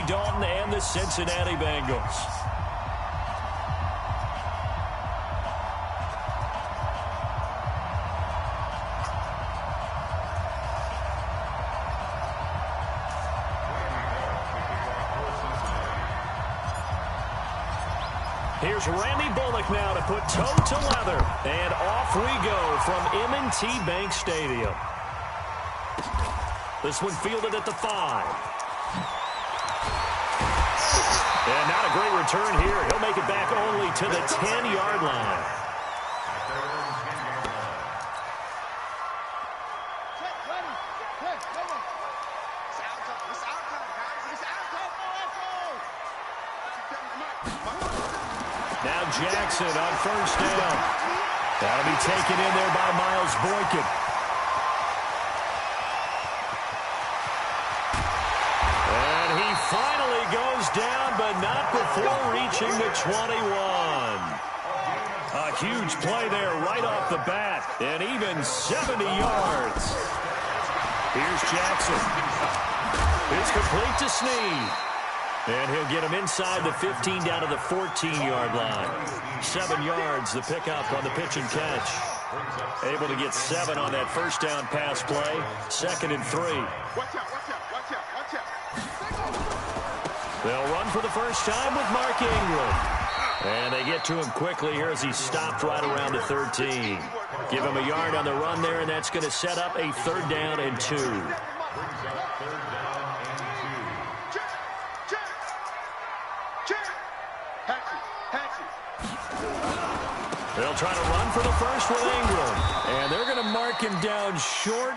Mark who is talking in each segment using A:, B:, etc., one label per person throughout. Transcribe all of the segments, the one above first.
A: Dalton and the Cincinnati Bengals. Here's Randy Bullock now to put toe to leather. And off we go from M&T Bank Stadium. This one fielded at the 5. And not a great return here. He'll make it back only to the 10-yard line. Now Jackson on first down. That'll be taken in there by Miles Boykin. And he finally goes down, but not before reaching the 21. A huge play there right off the bat, and even 70 yards. Here's Jackson. It's complete to Snead. And he'll get him inside the 15 down to the 14-yard line. 7 yards, the pickup on the pitch and catch. Able to get 7 on that first down pass play. 2nd and 3. They'll run for the first time with Mark Ingram. And they get to him quickly here as he's stopped right around the 13. Give him a yard on the run there, and that's going to set up a 3rd down and 2. They'll try to run for the first with Ingram. And they're going to mark him down short,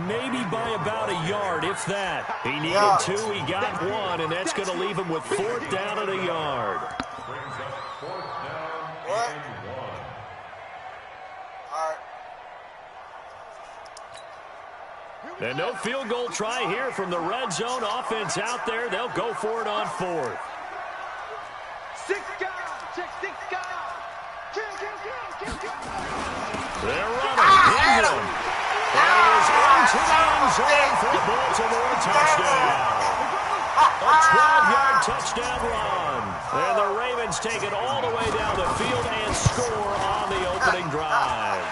A: maybe by about a yard, if that. He needed 2, he got 1, and that's going to leave him with 4th down and a yard.
B: What? All right.
A: And no field goal try here from the red zone offense out there. They'll go for it on 4th. They're running. Ingram. And he is into the end zone for a Baltimore touchdown. A 12-yard touchdown run. And the Ravens take it all the way down the field and score on the opening drive.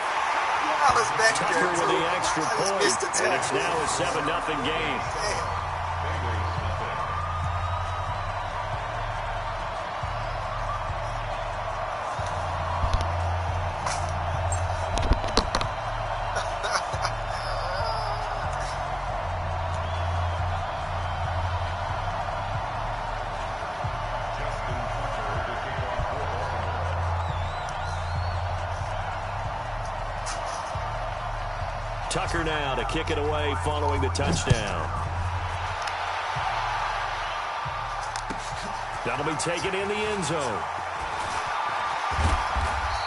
A: Tucker with the extra point. And it's now a 7-0 game. Tucker now to kick it away following the touchdown. That'll be taken in the end zone.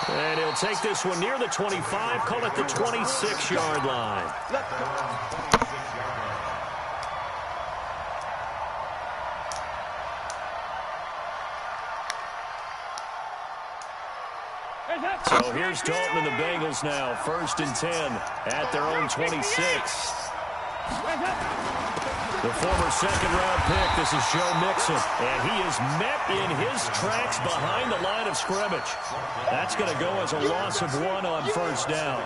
A: And he'll take this one near the 25, call it the 26-yard line. So here's Dalton and the Bengals now, 1st and 10 at their own 26. The former 2nd-round pick, this is Joe Mixon, and he is met in his tracks behind the line of scrimmage. That's going to go as a loss of 1 on 1st down.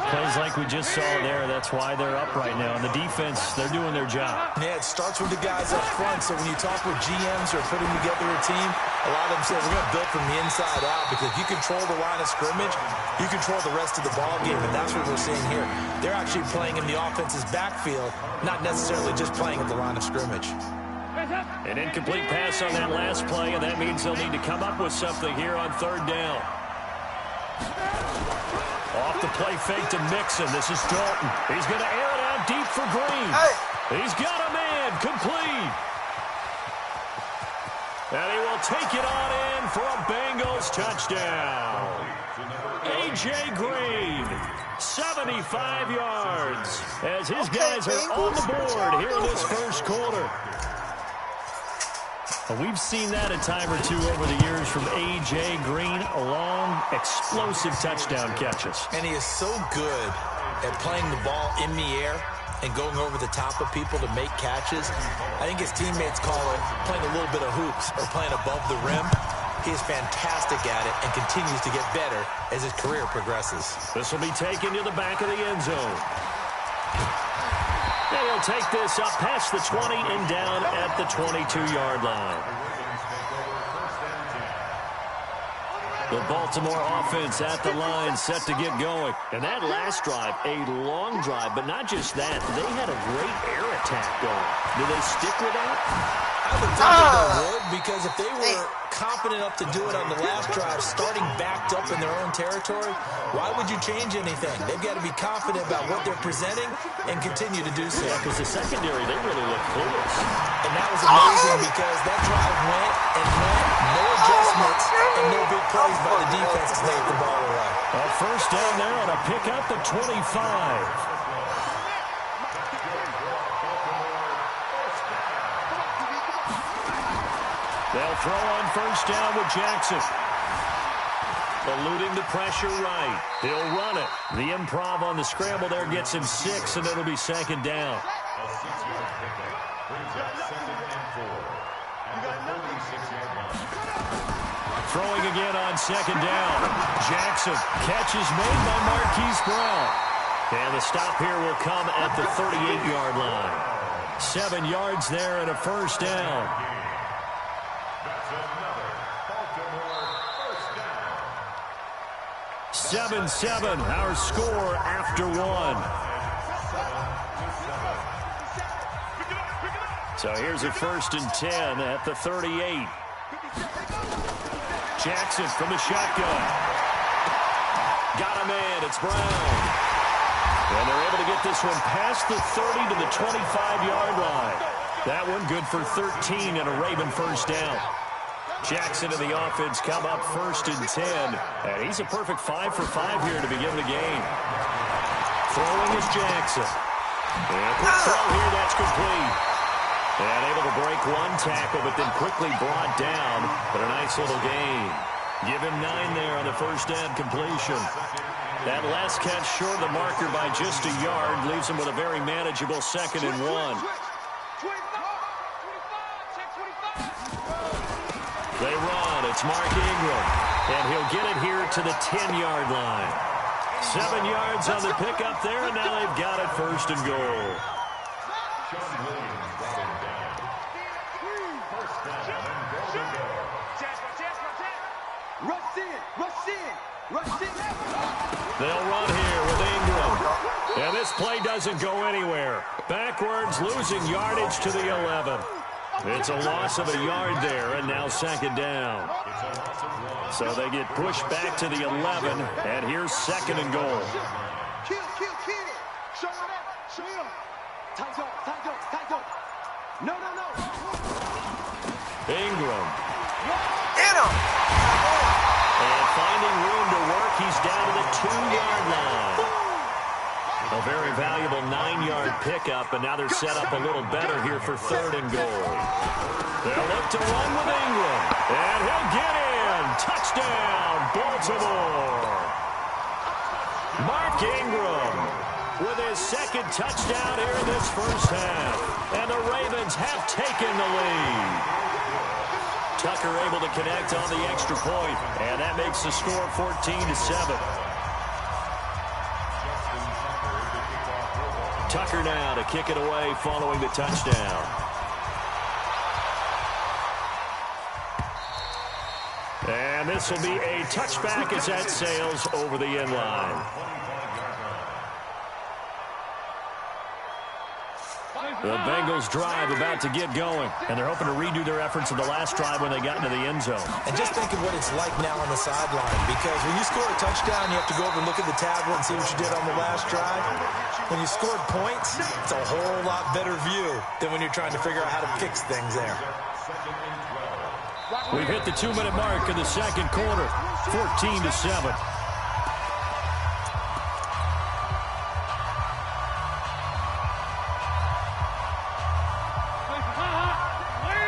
A: Plays like we just saw there. That's why they're up right now. And the defense, they're doing their job.
C: Yeah, it starts with the guys up front. So when you talk with GMs who are putting together a team, a lot of them say we're going to build from the inside out, because if you control the line of scrimmage, you control the rest of the ball game, and that's what we're seeing here. They're actually playing in the offense's backfield, not necessarily just playing at the line of scrimmage.
A: An incomplete pass on that last play, and that means they'll need to come up with something here on 3rd down. Off the play fake to Mixon. This is Dalton. He's going to air it out deep for Green. He's got a man. Complete. And he will take it on in for a Bengals touchdown. A.J. Green, 75 yards, as his guys are on the board here in this first quarter. We've seen that a time or two over the years from A.J. Green, long, explosive touchdown catches.
C: And he is so good at playing the ball in the air and going over the top of people to make catches. I think his teammates call it playing a little bit of hoops or playing above the rim. He is fantastic at it and continues to get better as his career progresses.
A: This will be taken to the back of the end zone. And he'll take this up past the 20 and down at the 22-yard line. The Baltimore offense at the line, set to get going. And that last drive, a long drive, but not just that. They had a great air attack going. Do they stick with that?
C: I would think that they would, because if they were confident enough to do it on the last drive, starting backed up in their own territory, why would you change anything? They've got to be confident about what they're presenting and continue to do so.
A: Yeah, because the secondary, they really look clueless.
C: And that was amazing because that drive went and went, no adjustments and no big plays by the defense to take the ball away.
A: A first down there on a pickup at 25. They'll throw on first down with Jackson. Eluding the pressure right. He'll run it. The improv on the scramble there gets him 6, and it'll be second down. Throwing again on second down. Jackson. Catch is made by Marquise Brown. And the stop here will come at the 38-yard line. 7 yards there and a first down. 7-7, our score after 1. So here's a 1st and 10 at the 38. Jackson from the shotgun. Got a man, it's Brown. And they're able to get this one past the 30 to the 25-yard line. That one good for 13 and a Raven first down. Jackson and the offense come up 1st and 10. And he's a perfect 5 for 5 here to begin the game. Throwing is Jackson. And quick throw here, that's complete. And able to break one tackle, but then quickly brought down. But a nice little gain. Give him 9 there on the first down completion. That last catch short of the marker by just a yard leaves him with a very manageable 2nd and 1. They run. It's Mark Ingram. And he'll get it here to the 10-yard line. 7 yards on the pickup there, and now they've got it 1st and goal. They'll run here with Ingram. And this play doesn't go anywhere. Backwards, losing yardage to the 11. It's a loss of a yard there, and now 2nd down. So they get pushed back to the 11, and here's 2nd and goal. Ingram. And finding room to work, he's down to the 2-yard line. A very valuable 9-yard pickup, and now they're set up a little better here for 3rd and goal. They'll look to run with Ingram, and he'll get in. Touchdown, Baltimore. Mark Ingram with his 2nd touchdown here in this first half, and the Ravens have taken the lead. Tucker able to connect on the extra point, and that makes the score 14-7. Tucker now to kick it away following the touchdown. And this will be a touchback as that sails over the end line. The Bengals drive about to get going, and they're hoping to redo their efforts of the last drive when they got into the end zone.
C: And just think of what it's like now on the sideline, because when you score a touchdown, you have to go over and look at the tablet and see what you did on the last drive. When you scored points, it's a whole lot better view than when you're trying to figure out how to fix things there.
A: We've hit the 2-minute mark in the 2nd quarter, 14-7.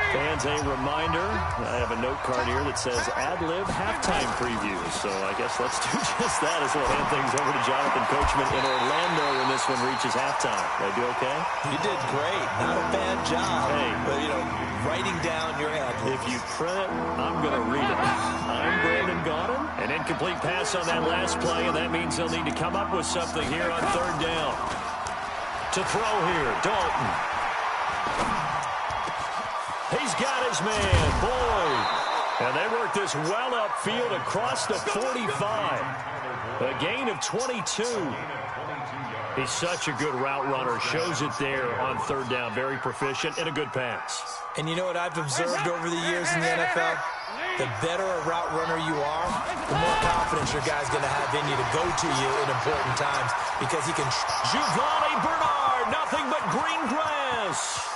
A: Fans, a reminder, I have a note card here that says ad-lib halftime preview. So I guess let's do just that as we'll hand things over to Jonathan Coachman in Orlando when this one reaches halftime. Did I do okay?
C: You did great. Not a bad job.
A: Hey.
C: But, writing down your ad-lib.
A: If you print it, I'm going to read it. I'm Brandon Gaudin. An incomplete pass on that last play, and that means they'll need to come up with something here on third down. To throw here, Dalton. He's got his man, Boyd. And they work this well upfield across the 45. A gain of 22. He's such a good route runner. Shows it there on third down. Very proficient and a good pass.
C: And you know what I've observed over the years in the NFL? The better a route runner you are, the more confidence your guy's going to have in you to go to you in important times because he can...
A: Giovanni Bernard, nothing but green grass.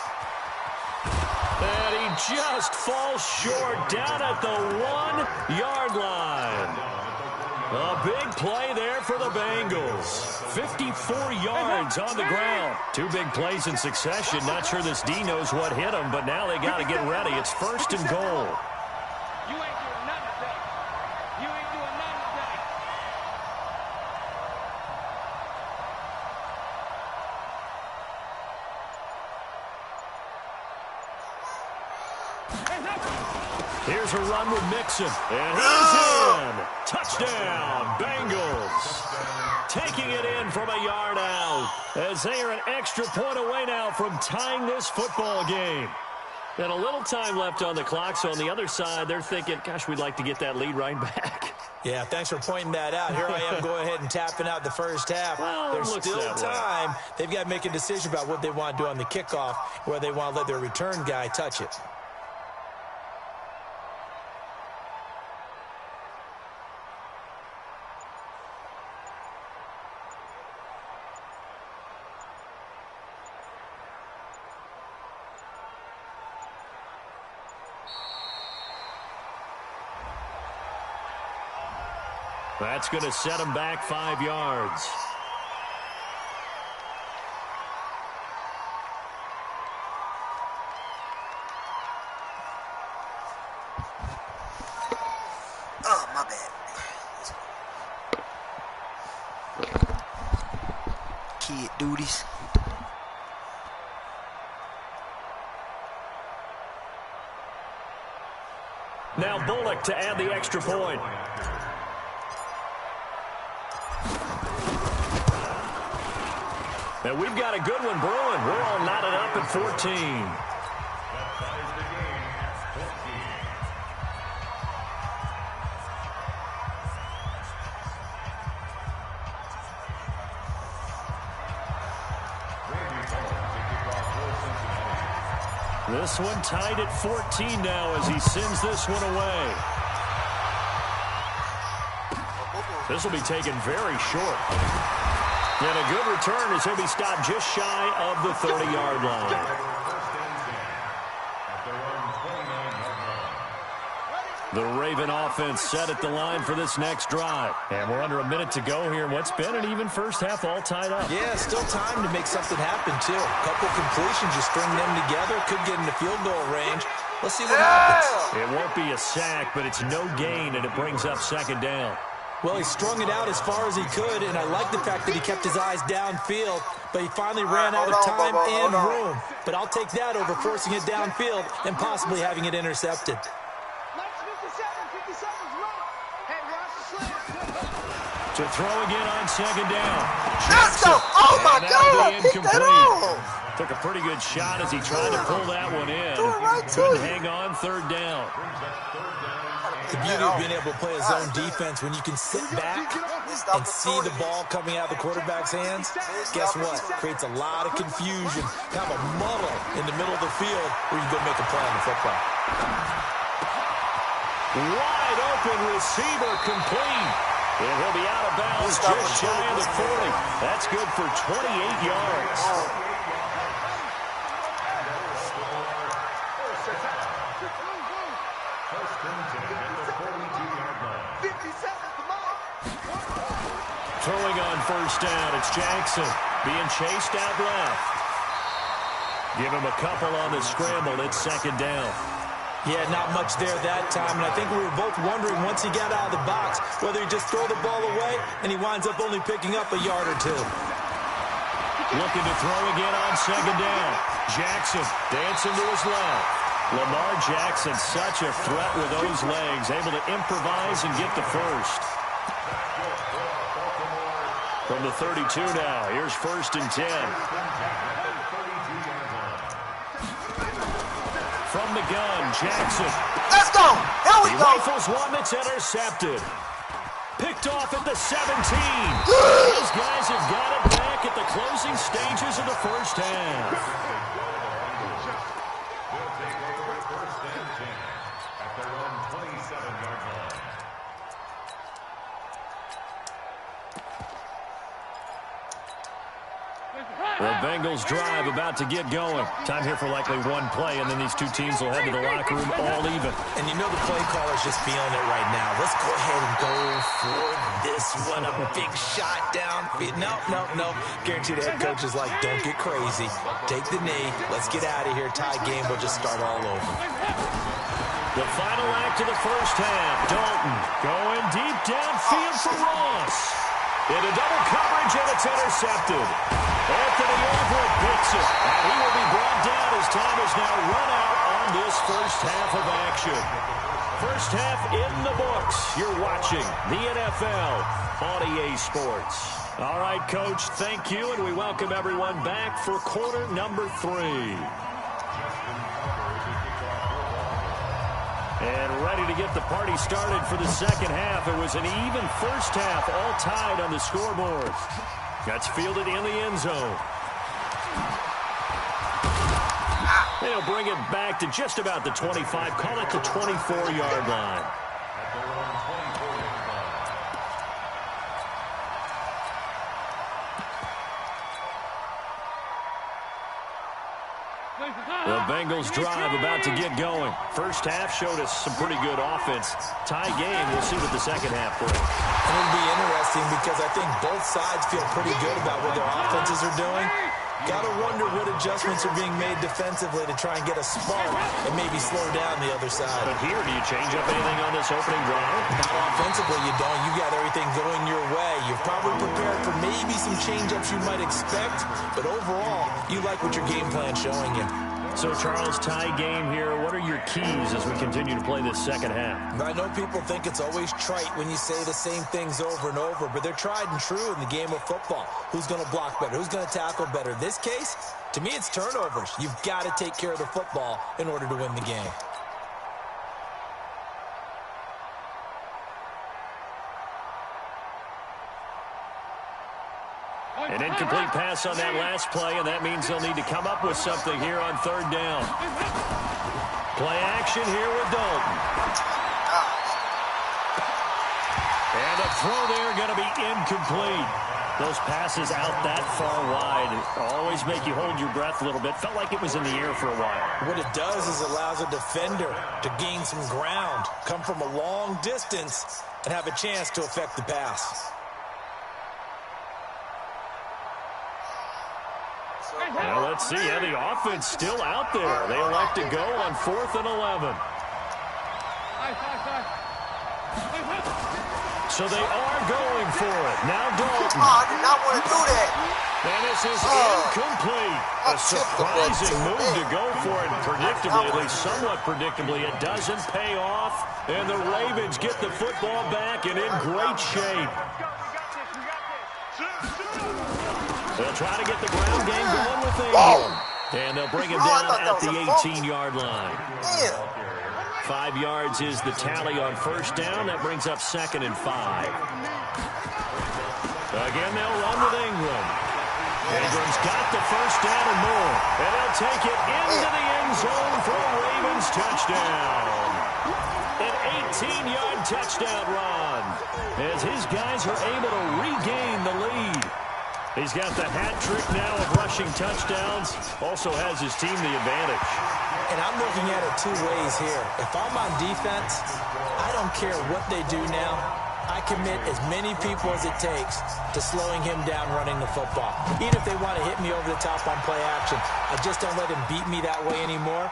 A: And he just falls short down at the 1-yard line. A big play there for the Bengals. 54 yards on the ground. Two big plays in succession. Not sure this D knows what hit him, but now they got to get ready. It's first and goal.
B: You ain't doing nothing today. You ain't doing nothing today.
A: Here's a run with Mixon. And he's in. Touchdown, Bengals. Taking it in from a yard out. As they are an extra point away now from tying this football game. And a little time left on the clock, so on the other side, they're thinking, gosh, we'd like to get that lead right back.
C: Yeah, thanks for pointing that out. Here I am going ahead and tapping out the first half.
A: Well,
C: there's still time. They've got to make a decision about what they want to do on the kickoff, where they want to let their return guy touch it.
A: That's going to set him back 5 yards.
D: Oh, my bad. Kid duties.
A: Now Bullock to add the extra point. And we've got a good one brewing. We're all knotted up at 14. This one tied at 14 now as he sends this one away. This will be taken very short. And a good return as he'll be stopped just shy of the 30-yard line. The Raven offense set at the line for this next drive. And we're under a minute to go here in what's been an even first half all tied up.
C: Yeah, still time to make something happen, too. A couple completions, just string them together. Could get into field goal range. Let's see what happens.
A: It won't be a sack, but it's no gain, and it brings up second down.
C: Well, he strung it out as far as he could, and I like the fact that he kept his eyes downfield, but he finally ran out of time and room. But I'll take that over forcing it downfield and possibly having it intercepted.
A: To throw again on second down.
D: Let's go! Oh, my God! Pick that off!
A: Took a pretty good shot as he tried to pull that one in.
D: Right
A: Couldn't hang on third down.
C: The beauty of being able to play a zone defense when you can sit back and see the ball coming out of the quarterback's hands, guess what? Creates a lot of confusion, kind of a muddle in the middle of the field where you go make a play on the football.
A: Wide open receiver complete. And he'll be out of bounds just shy of the 40. That's good for 28 yards. Throwing on first down, it's Jackson being chased out left. Give him a couple on the scramble. It's second down.
C: Yeah, not much there that time, and I think we were both wondering once he got out of the box whether he just throw the ball away and he winds up only picking up a yard or two.
A: Looking to throw again on second down. Jackson dancing to his left. Lamar Jackson, such a threat with those legs, able to improvise and get the first. From the 32 now, here's 1st and 10. From the gun, Jackson.
D: Let's go. Here we
A: He
D: go.
A: rifles one that's intercepted. Picked off at the 17. These guys have got it back at the closing stages of the first half. The Bengals drive about to get going. Time here for likely one play, and then these two teams will head to the locker room all even.
C: And you know the play caller's just feeling it right now. Let's go ahead and go for this one. A big shot downfield. No. Guaranteed the head coach is like, don't get crazy. Take the knee. Let's get out of here. Tie game. We'll just start all over.
A: The final act of the first half. Dalton going deep downfield for Ross. Into double coverage, and it's intercepted. Anthony Everett picks it, and he will be brought down as time is now run out on this first half of action. First half in the books. You're watching the NFL on EA Sports. All right, Coach, thank you, and we welcome everyone back for quarter number 3. And ready to get the party started for the second half. It was an even first half, all tied on the scoreboard. That's fielded in the end zone. They'll bring it back to just about the 25. Call it the 24-yard line. The Bengals drive about to get going. First half showed us some pretty good offense. Tie game, we'll see what the second half brings.
C: And it'll be interesting because I think both sides feel pretty good about what their offenses are doing. Got to wonder what adjustments are being made defensively to try and get a spark and maybe slow down the other side.
A: But here, do you change up anything on this opening drive?
C: Not offensively, you don't. You got everything going your way. You've probably prepared for maybe some change-ups you might expect, but overall, you like what your game plan's showing you.
A: So, Charles, tie game here. What are your keys as we continue to play this second half?
C: I know people think it's always trite when you say the same things over and over, but they're tried and true in the game of football. Who's going to block better? Who's going to tackle better? In this case, to me, it's turnovers. You've got to take care of the football in order to win the game.
A: An incomplete pass on that last play, and that means they'll need to come up with something here on third down. Play action here with Dalton. And the throw there going to be incomplete. Those passes out that far wide always make you hold your breath a little bit. Felt like it was in the air for a while.
C: What it does is allows a defender to gain some ground, come from a long distance, and have a chance to affect the pass.
A: Well, let's see. Yeah, the offense still out there. They elect to go on 4th and 11. So they are going for it. Now Dalton.
D: Oh, I did not want to do that.
A: And this is incomplete. A surprising move to go for it. Predictably, at least somewhat predictably, it doesn't pay off. And the Ravens get the football back and in great shape. They'll try to get the ground game going with Ingram. And they'll bring him down at the 18-yard line. 5 yards is the tally on first down. That brings up 2nd and 5. Again, they'll run with Ingram. Ingram's got the first down and more. And they'll take it into the end zone for a Ravens touchdown. An 18-yard touchdown run as his guys are able to regain the lead. He's got the hat trick now of rushing touchdowns. Also has his team the advantage.
C: And I'm looking at it 2 ways here. If I'm on defense, I don't care what they do now. I commit as many people as it takes to slowing him down running the football. Even if they want to hit me over the top on play action, I just don't let him beat me that way anymore.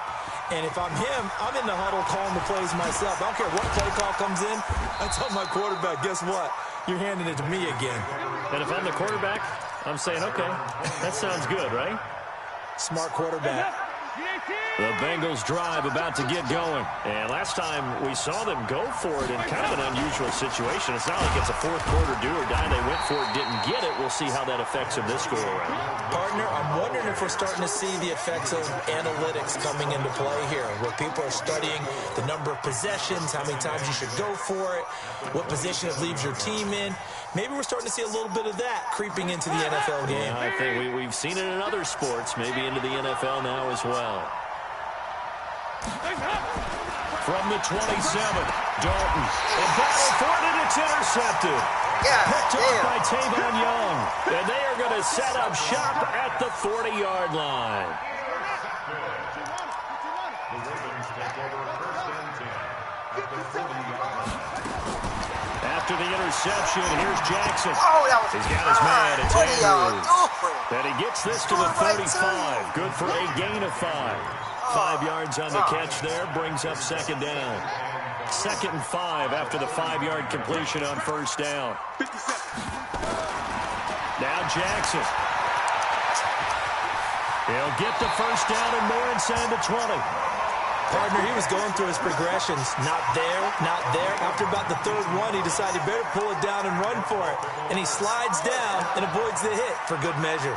C: And if I'm him, I'm in the huddle calling the plays myself. I don't care what play call comes in. I tell my quarterback, guess what? You're handing it to me again.
A: And if I'm the quarterback, I'm saying, okay, that sounds good, right?
C: Smart quarterback.
A: The Bengals drive about to get going. And last time we saw them go for it in kind of an unusual situation. It's not like it's a fourth quarter do or die. They went for it, didn't get it. We'll see how that affects them this go around.
C: Partner, I'm wondering if we're starting to see the effects of analytics coming into play here, where people are studying the number of possessions, how many times you should go for it, what position it leaves your team in. Maybe we're starting to see a little bit of that creeping into the NFL game.
A: I think we've seen it in other sports, maybe into the NFL now as well. From the 27, Dalton. A battle for it, and it's intercepted. Picked off by Tavon Young. And they are going to set up shop at the 40-yard line. After the interception, here's Jackson. He's got his man. It's Andrews. And he gets this to the 35. Good for a gain of 5. 5 yards on the catch there, brings up second down. 2nd and 5 after the 5-yard completion on first down. Now Jackson. He'll get the first down and more inside the 20.
C: Partner, he was going through his progressions. Not there, not there. After about the 3rd one, he decided better pull it down and run for it. And he slides down and avoids the hit for good measure.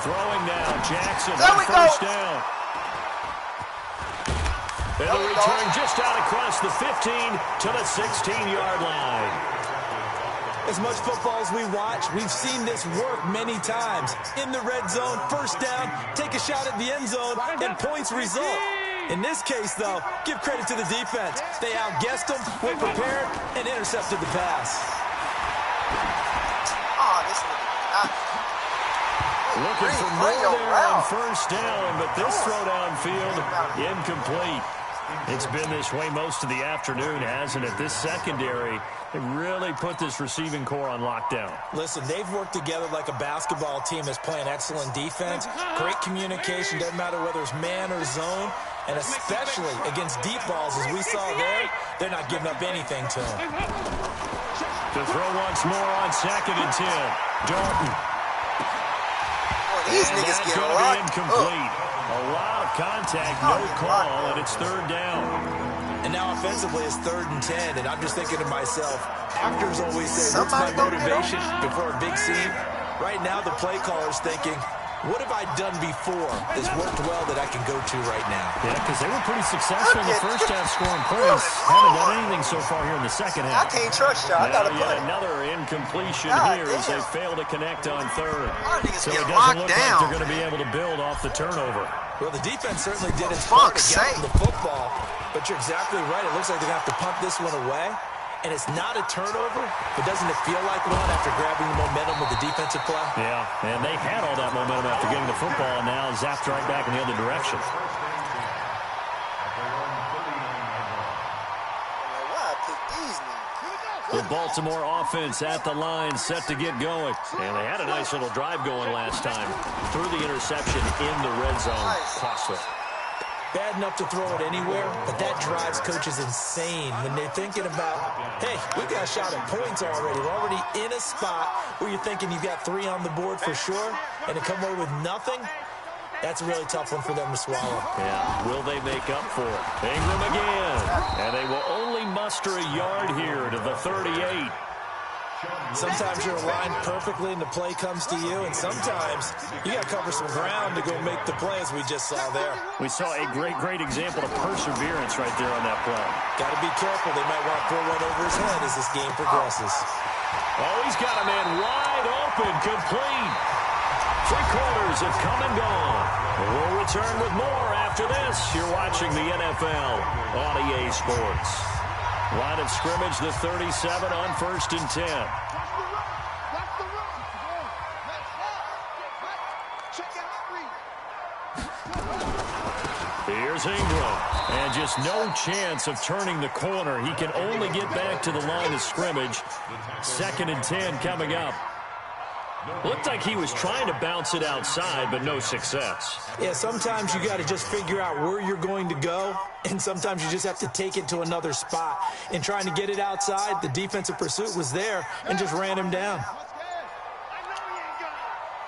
A: Throwing now, Jackson on first down. And the return just out across the 15 to the 16-yard line.
C: As much football as we watch, we've seen this work many times. In the red zone, first down, take a shot at the end zone, and points result. In this case, though, give credit to the defense. They outguessed them, were prepared, and intercepted the pass.
A: Looking for more there on first down, but this throw downfield, incomplete. It's been this way most of the afternoon, hasn't it? This secondary, they really put this receiving core on lockdown.
C: Listen, they've worked together like a basketball team that's playing excellent defense. Great communication, doesn't matter whether it's man or zone. And especially against deep balls, as we saw there, they're not giving up anything to them.
A: To throw once more on 2nd and 10. Dalton.
D: These niggas
A: get
D: a lot.
A: Incomplete. A lot of contact, no call, and it's 3rd down.
C: And now offensively it's 3rd and 10, and I'm just thinking to myself, actors always say, what's my motivation before a big scene? Right now the play caller's thinking, what have I done before that's worked well that I can go to right now?
A: Yeah, because they were pretty successful in the first half scoring points. Haven't done anything so far here in the second half.
D: I can't trust y'all. I got to play.
A: Another incompletion here as they fail to connect on 3rd.
D: So
A: it doesn't look like they're going to be able to build off the turnover.
C: Well, the defense certainly did its part to get them the football. But you're exactly right. It looks like they're going to have to punt this one away. And it's not a turnover, but doesn't it feel like one after grabbing the momentum with the defensive play?
A: Yeah, and they had all that momentum after getting the football, and now zapped right back in the other direction. The Baltimore offense at the line, set to get going. And they had a nice little drive going last time. Threw the interception in the red zone. Costly.
C: Bad enough to throw it anywhere, but that drives coaches insane when they're thinking about, hey, we got a shot at points already. We're already in a spot where you're thinking you've got 3 on the board for sure, and to come away with nothing, that's a really tough one for them to swallow.
A: Yeah, will they make up for it? Ingram again, and they will only muster a yard here to the 38.
C: Sometimes you're aligned perfectly and the play comes to you, and sometimes you got to cover some ground to go make the play, as we just saw there.
A: We saw a great example of perseverance right there on that play.
C: Got to be careful. They might want to throw one over his head as this game progresses.
A: Oh, he's got a man wide open, complete. 3 quarters have come and gone. We'll return with more after this. You're watching the NFL on EA Sports. Line of scrimmage, the 37 on 1st and 10. Here's Ingram. And just no chance of turning the corner. He can only get back to the line of scrimmage. 2nd and 10 coming up. Looked like he was trying to bounce it outside, but no success.
C: Yeah, sometimes you got to just figure out where you're going to go, and sometimes you just have to take it to another spot. In trying to get it outside, the defensive pursuit was there and just ran him down.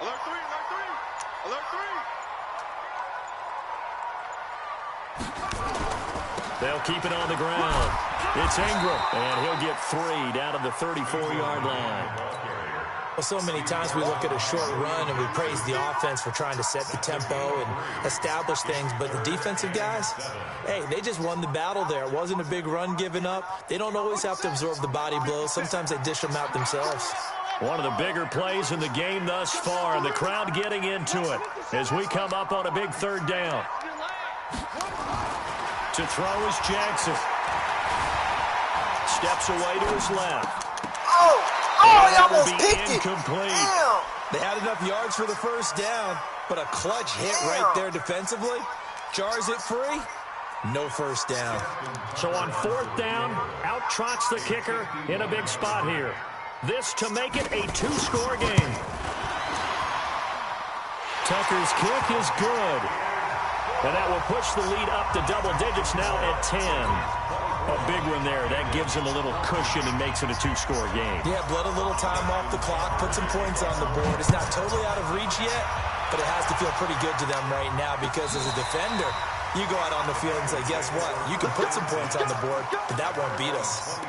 B: Alert 3, alert 3, alert 3.
A: They'll keep it on the ground. It's Ingram, and he'll get 3 down to the 34-yard line.
C: Well, so many times we look at a short run and we praise the offense for trying to set the tempo and establish things, but the defensive guys, hey, they just won the battle there. It wasn't a big run given up. They don't always have to absorb the body blows. Sometimes they dish them out themselves.
A: One of the bigger plays in the game thus far, and the crowd getting into it as we come up on a big 3rd down. To throw is Jackson. Steps away to his left.
D: Oh, he almost picked it.
A: Incomplete.
D: Damn.
C: They had enough yards for the 1st down, but a clutch hit right there defensively. Jars it free. No 1st down.
A: So on 4th down, out trots the kicker in a big spot here. This to make it a 2-score game. Tucker's kick is good. And that will push the lead up to double digits now at 10. A big one there. That gives him a little cushion and makes it a 2-score game.
C: Yeah, bled a little time off the clock, put some points on the board. It's not totally out of reach yet, but it has to feel pretty good to them right now because as a defender, you go out on the field and say, guess what? You can put some points on the board, but that won't beat us.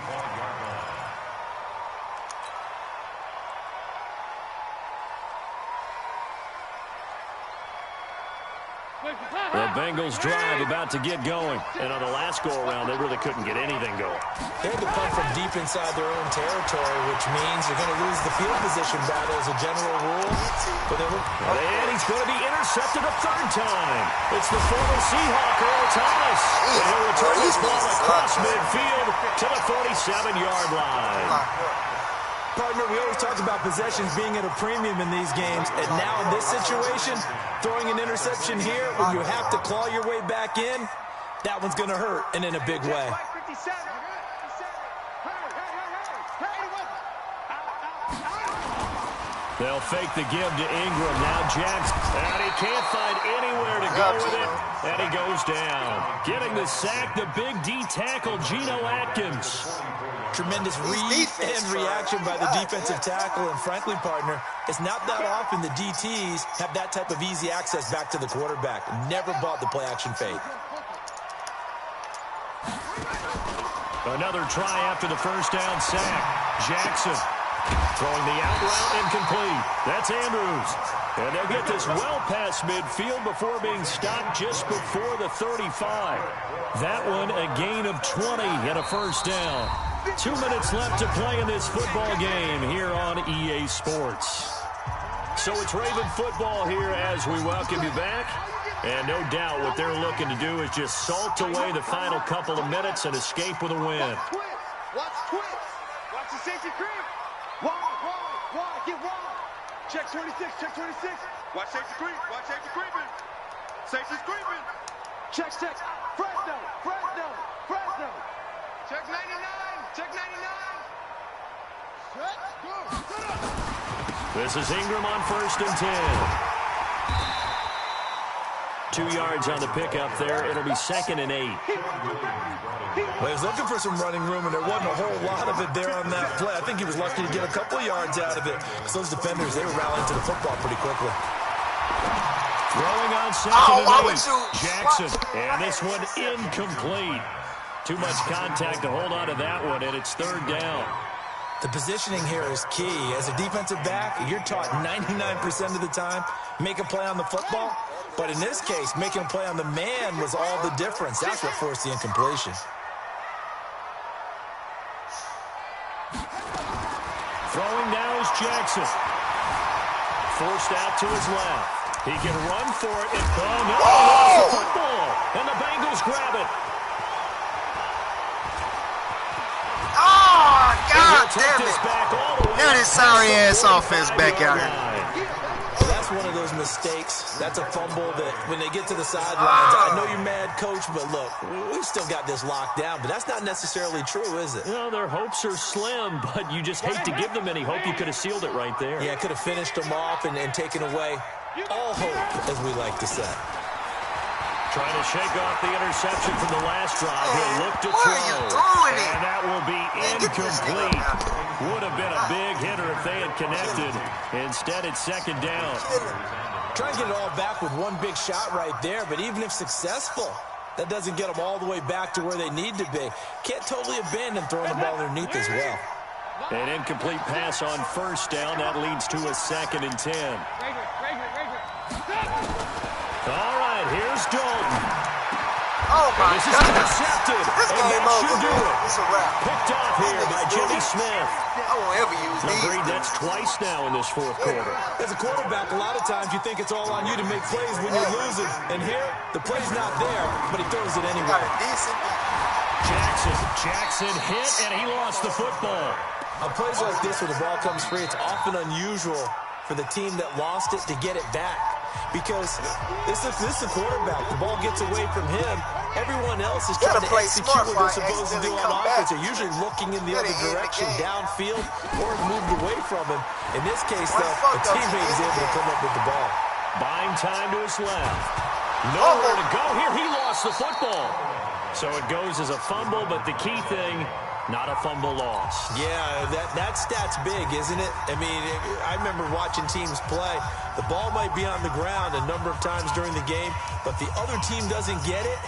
A: The Bengals drive about to get going. And on the last go-around, they really couldn't get anything going.
C: They had to punt from deep inside their own territory, which means they're going to lose the field position battle as a general rule. But
A: and he's going to be intercepted a 3rd time. It's the former Seahawk, Earl Thomas. And he'll return this ball across midfield to the 47-yard line.
C: Partner, we always talk about possessions being at a premium in these games, and now in this situation, throwing an interception here when you have to claw your way back in, that one's going to hurt, and in a big way.
A: They'll fake the give to Ingram. Now Jackson, and he can't find anywhere to go with it, and he goes down. Getting the sack, the big D tackle, Geno Atkins.
C: Tremendous read and reaction by the defensive tackle, and frankly, partner, it's not that often the DTs have that type of easy access back to the quarterback. Never bought the play-action fake.
A: Another try after the 1st down sack. Jackson throwing the out route incomplete. That's Andrews. And they'll get this well past midfield before being stopped just before the 35. That one a gain of 20 and a 1st down. 2 minutes left to play in this football game here on EA Sports. So it's Raven football here as we welcome you back. And no doubt what they're looking to do is just salt away the final couple of minutes and escape with a win.
B: Watch twist. Watch the safety creep. Wide, get wide. Check 26, check 26. Watch safety creep, watch safety creeping. Safety's creeping. Check. Fresno. Check 99, check 99. Set, go, set up.
A: This is Ingram on 1st and 10. 2 yards on the pickup there. It'll be 2nd and 8.
C: Well, he was looking for some running room, and there wasn't a whole lot of it there on that play. I think he was lucky to get a couple of yards out of it. Because those defenders, they were rallying to the football pretty quickly.
A: Throwing on 2nd and 8. Jackson. And this one incomplete. Too much contact to hold on to that one, and it's 3rd down.
C: The positioning here is key. As a defensive back, you're taught 99% of the time, make a play on the football. But in this case, making a play on the man was all the difference. That's what forced the incompletion.
A: Throwing now is Jackson. Forced out to his left. He can run for it and lost the football. And the Bengals grab it.
D: Oh, God damn it. Look at this sorry-ass offense back out here.
C: That's one of those mistakes. That's a fumble that when they get to the sidelines, I know you're mad Coach, but look, we've still got this locked down, but that's not necessarily true, is it?
A: Well, their hopes are slim, but you just hate to give them any hope. You could have sealed it right there.
C: Yeah, could have finished them off and taken away all hope, as we like to say.
A: Trying to shake off the interception from the last drive. He'll look to
D: Why
A: throw.
D: are you throwing it?
A: And that will be incomplete. Would have been a big hitter if they had connected. Instead, it's second down.
C: Trying to get it all back with one big shot right there, but even if successful, that doesn't get them all the way back to where they need to be. Can't totally abandon throwing the ball underneath as well.
A: An incomplete pass on first down. That leads to a 2nd and 10. All right, here's Dalton.
D: Oh, my
A: This is
D: God.
A: intercepted.
D: This
A: And
D: game
A: that
D: over,
A: should do
D: man.
A: it.
D: It's a wrap.
A: Picked off here by Jimmy Smith.
D: I won't ever use these.
A: Agreed, that's twice now in this fourth quarter.
C: As a quarterback, a lot of times you think it's all on you to make plays when you're losing. And here, the play's not there, but he throws it
D: Got
C: anyway.
D: a decent.
A: Jackson hit, and he lost the football.
C: On plays like this where the ball comes free, it's often unusual for the team that lost it to get it back. Because this is a quarterback. The ball gets away from him. Everyone else is trying to
D: play
C: execute
D: smart
C: what
D: while
C: they're supposed to do
D: accidentally
C: on
D: come
C: offense.
D: back.
C: They're usually looking in the
D: Gotta
C: other
D: end the
C: direction,
D: game.
C: downfield, or moved away from him. In this case,
D: What's
C: though,
D: fucked
C: a
D: up
C: teammate is
D: is
C: able to come up with the ball.
A: Buying time to his left. Nowhere to go here. He lost the football. So it goes as a fumble, but the key thing, not a fumble loss.
C: Yeah, that stat's big, isn't it? I mean, I remember watching teams play. The ball might be on the ground a number of times during the game, but the other team doesn't get it.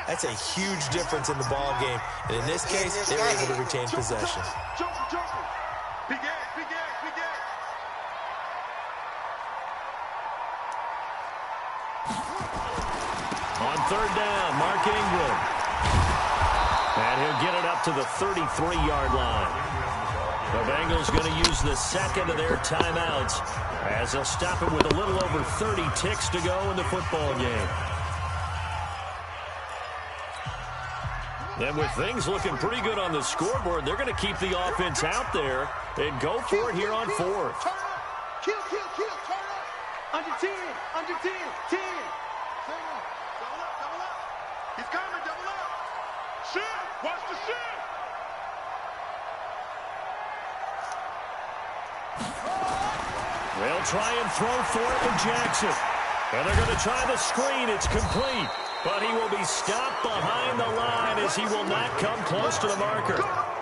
C: That's a huge difference in the ball game. And in this case, they were able to retain possession.
B: Big ass, big ass, big ass.
A: On third down, Mark Ingram. And he'll get it up to the 33-yard line. The Bengals going to use the second of their timeouts as they'll stop it with a little over 30 ticks to go in the football game. And with things looking pretty good on the scoreboard, they're going to keep the offense out there and go for it here on fourth.
B: Turn up. Kill, turn up. Under 10, 10. Double up. He's coming, double up. Shift, watch the shift.
A: They'll try and throw for it with Jackson. And they're going to try the screen. It's complete. But he will be stopped behind the line as he will not come close to the marker.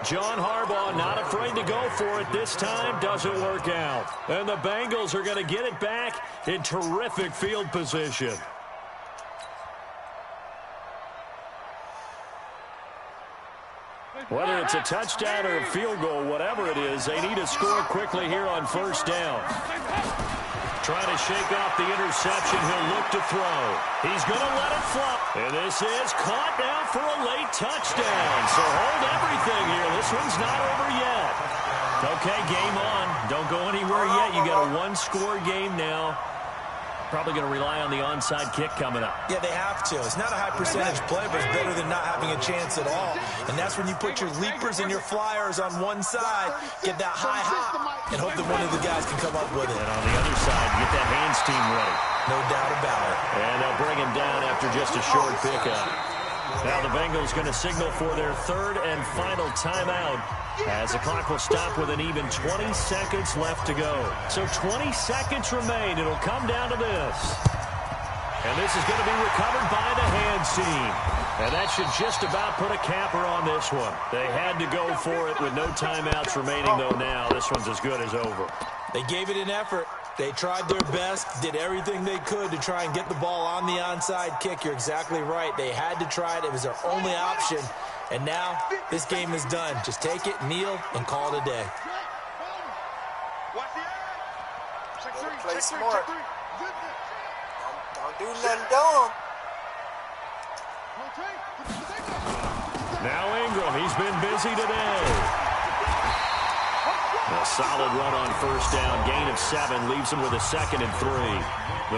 A: John Harbaugh not afraid to go for it this time. Doesn't work out. And the Bengals are going to get it back in terrific field position. Whether it's a touchdown or a field goal, whatever it is, they need to score quickly here on first down. Trying to shake off the interception. He'll look to throw. He's going to let it fly. And this is caught now for a late touchdown. So hold everything here. This one's not over yet. Okay, game on. Don't go anywhere yet. You got a one-score game now. Probably going to rely on the onside kick coming up.
C: Yeah, they have to. It's not a high percentage play, but it's better than not having a chance at all. And that's when you put your leapers and your flyers on one side, get that high hop, and hope that one of the guys can come up with it.
A: And on the other side, get that hands team ready.
C: No doubt about it.
A: And they'll bring him down after just a short pickup. Now the Bengals going to signal for their third and final timeout as the clock will stop with an even 20 seconds left to go. So 20 seconds remain. It'll come down to this. And this is going to be recovered by the hands team. And that should just about put a capper on this one. They had to go for it with no timeouts remaining, though now this one's as good as over.
C: They gave it an effort. They tried their best, did everything they could to try and get the ball on the onside kick. You're exactly right. They had to try it. It was their only option. And now this game is done. Just take it, kneel, and call it a day.
B: Watch the eye. Check three,
D: Play
B: check three,
D: smart.
B: check three.
D: Don't do nothing dumb.
A: Now Ingram, he's been busy today. A solid run on first down, gain of 7, leaves them with a 2nd and 3.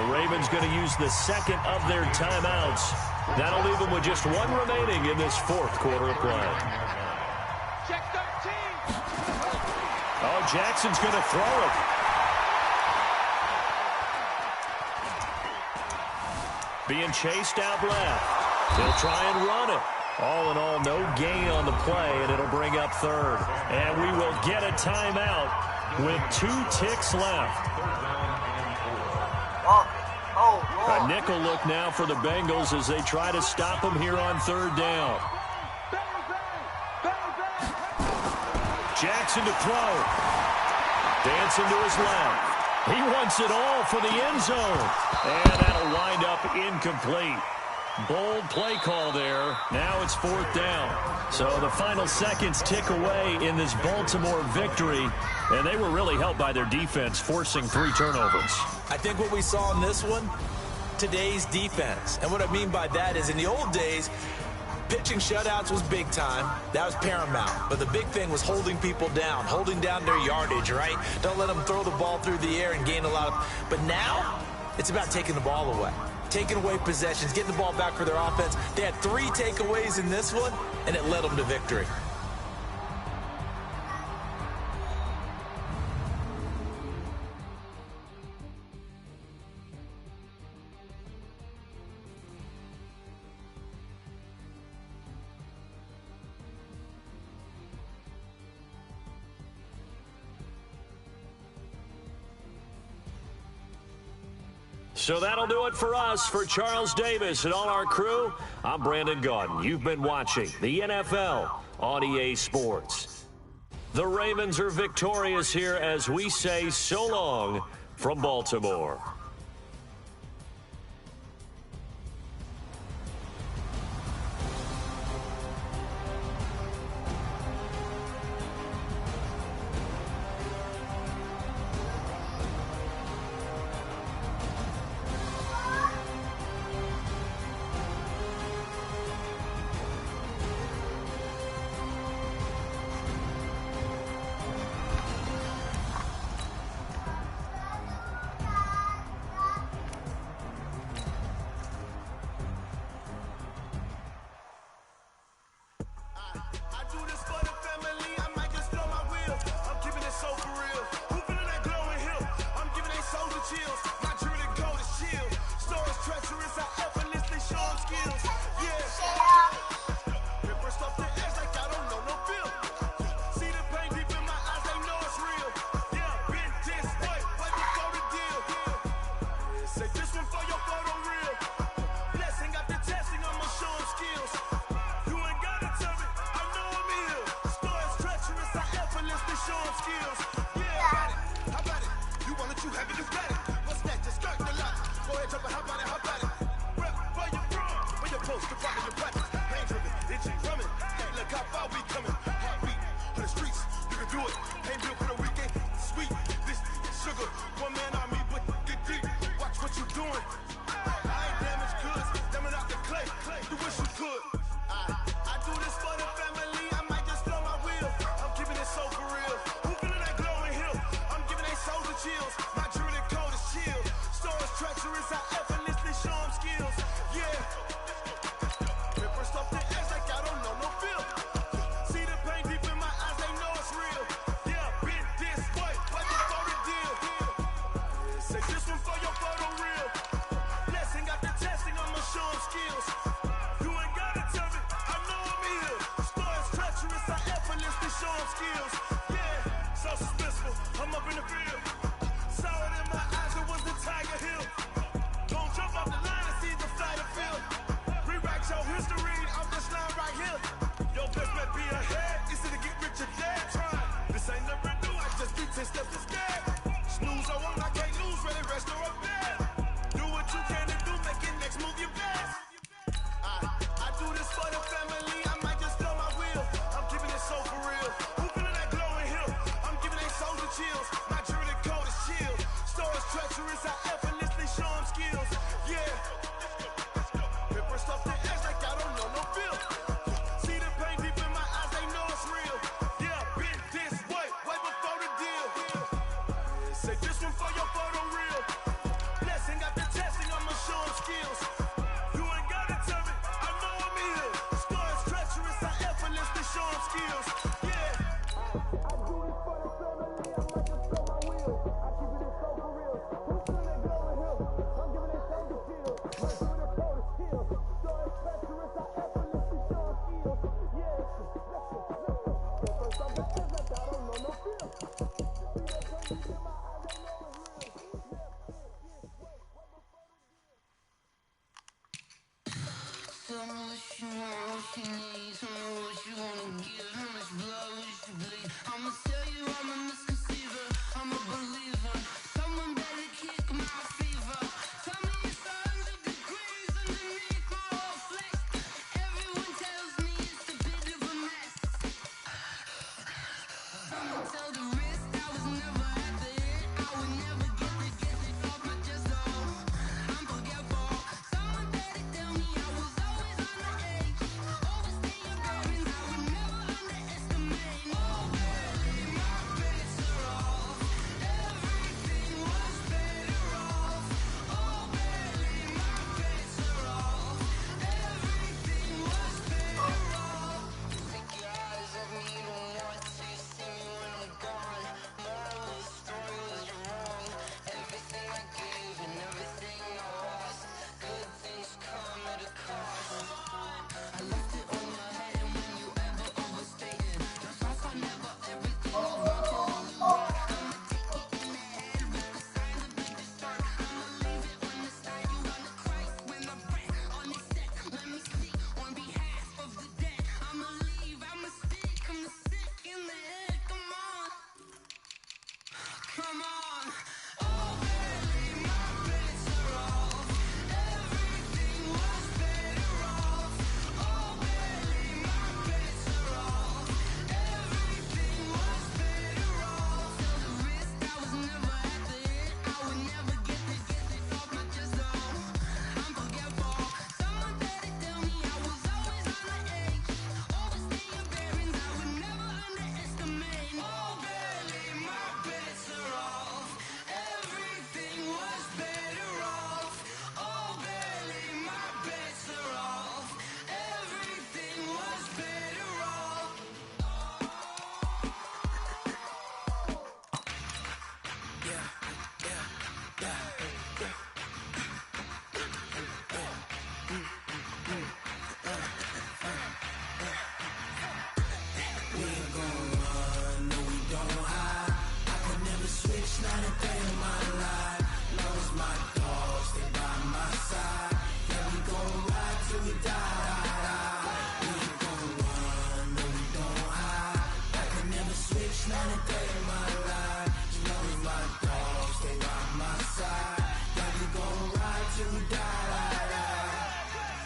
A: The Ravens going to use the second of their timeouts. That'll leave them with just one remaining in this fourth quarter of play.
B: Check 13.
A: Oh, Jackson's going to throw it. Being chased out left. He'll try and run it. All in all, no gain on the play, and it'll bring up third. And we will get a timeout with 2 ticks left. A nickel look now for the Bengals as they try to stop him here on third down. Jackson to throw. Dancing to his left. He wants it all for the end zone. And that'll wind up incomplete. Bold play call there. Now it's 4th down. So the final seconds tick away in this Baltimore victory. And they were really helped by their defense, forcing 3 turnovers.
C: I think what we saw in this one, today's defense. And what I mean by that is in the old days, pitching shutouts was big time. That was paramount. But the big thing was holding people down, holding down their yardage, right? Don't let them throw the ball through the air and gain a lot of... But now, it's about taking the ball away. Taking away possessions, getting the ball back for their offense. They had 3 takeaways in this one, and it led them to victory.
A: So that'll do it for us. For Charles Davis and all our crew, I'm Brandon Gaudin. You've been watching the NFL on EA Sports. The Ravens are victorious here as we say so long from Baltimore.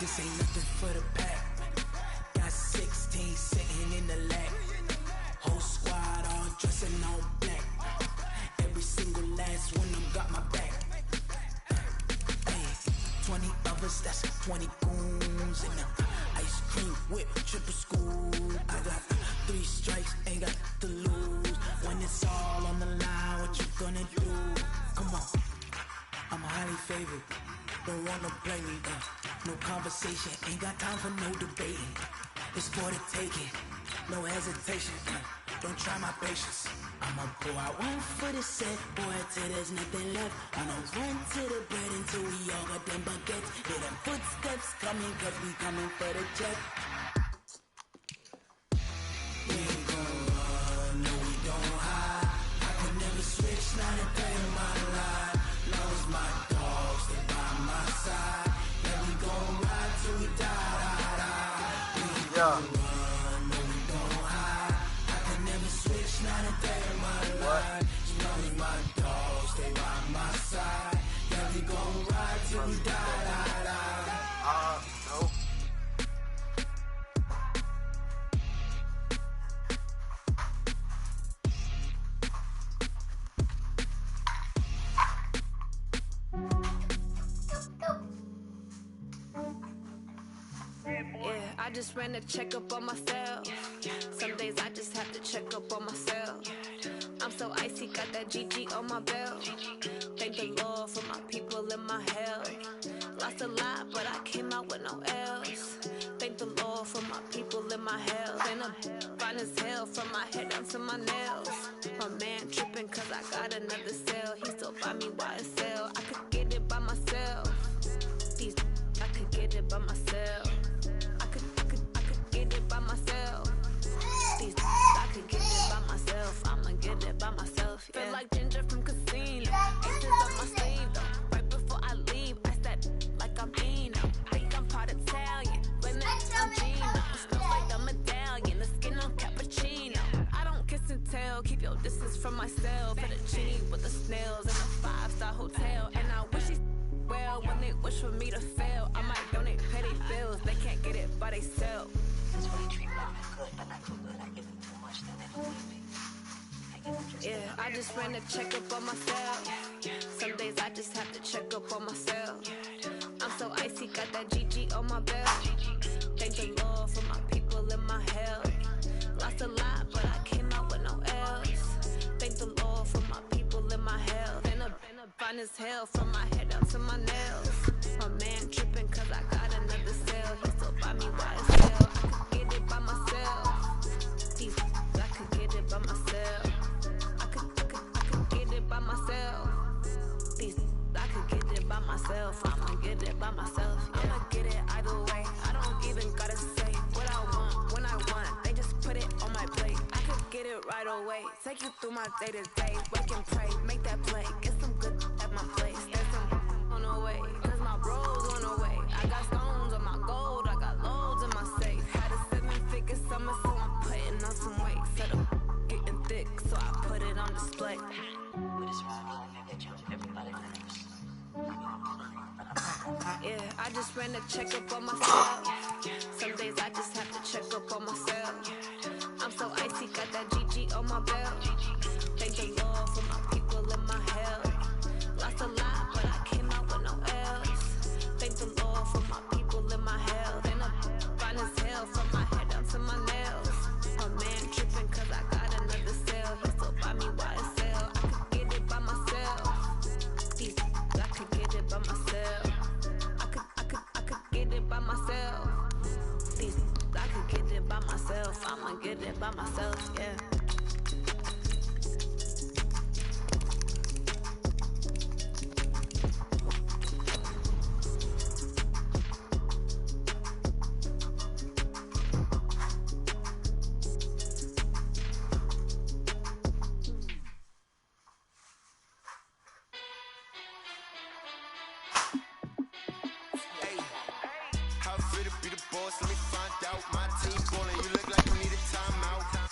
E: This ain't nothing for the pack. Got 16 sitting in the lap. Whole squad all dressing all black. Every single last one of them got my back. Hey, 20 of us, that's 20 goons. And the ice cream whip, triple school. I got 3 strikes, ain't got to lose. When it's all on the line, what you gonna do? Come on, I'm highly favored. Don't wanna play me, no conversation, ain't got time for no debating. It's for the taking, no hesitation, don't try my patience. I'ma pour out one for the set, boy, till there's nothing left. I'ma run to the bread until we all got them baguettes. Hear them footsteps coming, cause we coming for the jet. We ain't gon' run, no we don't hide. I could never switch, not a day in my life. Long as my dogs stay by my side. Yeah, we gon' ride till we die. We ain't gon' run, no we don't hide. I could never switch, not a day in my life. As long as my dogs stay by my side. Yeah, we gon' ride till we die.
D: Nope.
F: Yeah, I just ran a checkup on myself. Some days I just have to check up on myself. I'm so icy, got that GG on my belt. Thank the Lord for my people in my health. Lost a lot, but I came out with no L's. Thank the Lord for my people in my health. And I'm fine as hell from my head down to my nails. My man tripping cause I got another cell. He still buy me YSL. I could get it by myself. These I could get it by myself. I could get it by myself. These I could get it by myself. I'ma get it by myself. Yeah. Feel like Ginger from Casino. Aces up my sleeve though. Right before I leave, I said like I'm Eno. Think I'm part Italian. Blame that on hotel. And I wish these well when they wish for me to fail. I might donate petty bills, they can't get it by themselves.
G: That's why you treat me good, but not too good. I give them too much, then they don't leave me.
F: Yeah, I just ran a checkup on myself. Some days I just have to check up on myself. I'm so icy, got that GG on my belt. Thank the Lord for my people in my health. Lost a lot, but I came out with no L's. Thank the Lord for my people in my health. Been a fine as hell from my head down to my nails. My man tripping cause I got another sale. He still buy me YSL. I could get it by myself. I could get it by myself. I could get it by myself. I could get it by myself. I'ma get it by myself. I'ma get it either way. I don't even gotta say what I want when I want. They just put it on my plate. I could get it right away. Take you through my day to day. Wake and pray, make that play. Get some good at my place. There's some on the way, cause my bro's on the way. I got stones on my gold. I got loads in my safe. Had a 7-figure summer, so I'm putting on some weight. Set up getting thick, so I put it on display.
G: With this rhyme, I get you everybody nervous.
F: Yeah, I just ran a checkup on myself. Some days I just have to check up on myself. I'm so icy, got that GG on my belt. Thank the Lord for my people in my health. Lost a lot, but I came out with no L's. Thank the Lord for my people in my health. And I'm fine as hell from my head down to my nails. My man tripping cause I got another sale. He still buy me YSL. I could get it by myself. I could get it by myself. I could get it by myself. I could get it by myself. I'ma get it by myself, yeah.
H: How fit to be the boss? Let me find out. My team ballin', you look like you need a timeout.